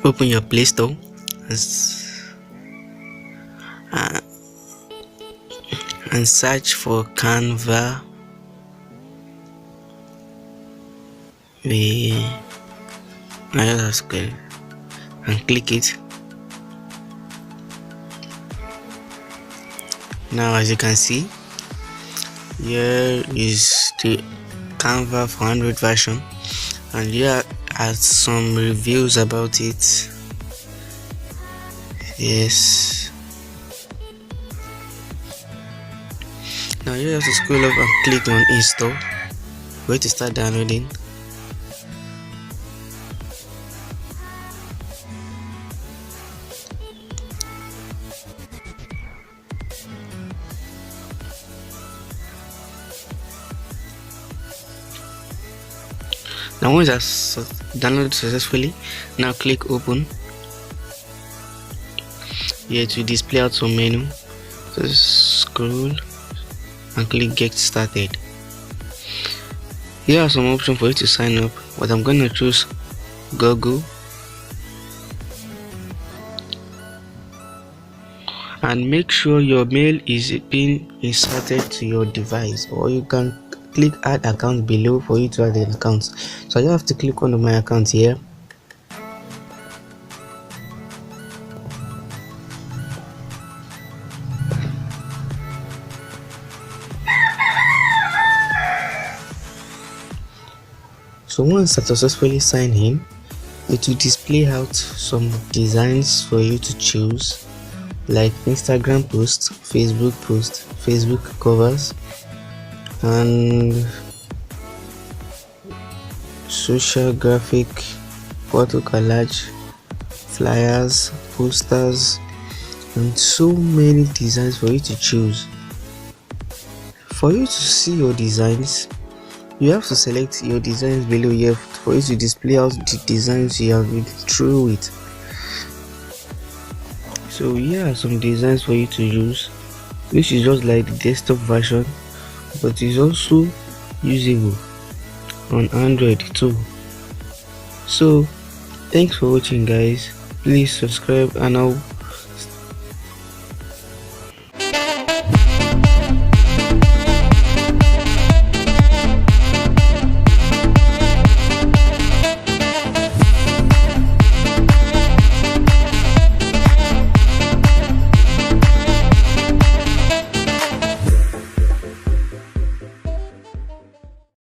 open your Play Store uh, and search for Canva. And click it. Now, as you can see, here is the Canva for Android version, and here are some reviews about it. Yes. Now you have to scroll up and click on install. Wait to start downloading. Now once that's downloaded successfully, now click open. Here to display out some menu, just scroll and click get started. Here are some options for you to sign up, but I'm going to choose Google, and make sure your mail is being inserted to your device, or you can click add account below for you to add an account. So you have to click on my account here. So once I successfully sign in, it will display out some designs for you to choose, like Instagram post, Facebook covers, and social graphic, photo collage, flyers, posters, and so many designs for you to choose. For you to see your designs, you have to select your designs below here for you to display out the designs you have been through with. So here are some designs for you to use, which is just like the desktop version, but is also usable on Android too. So thanks for watching, guys. Please subscribe, and I'll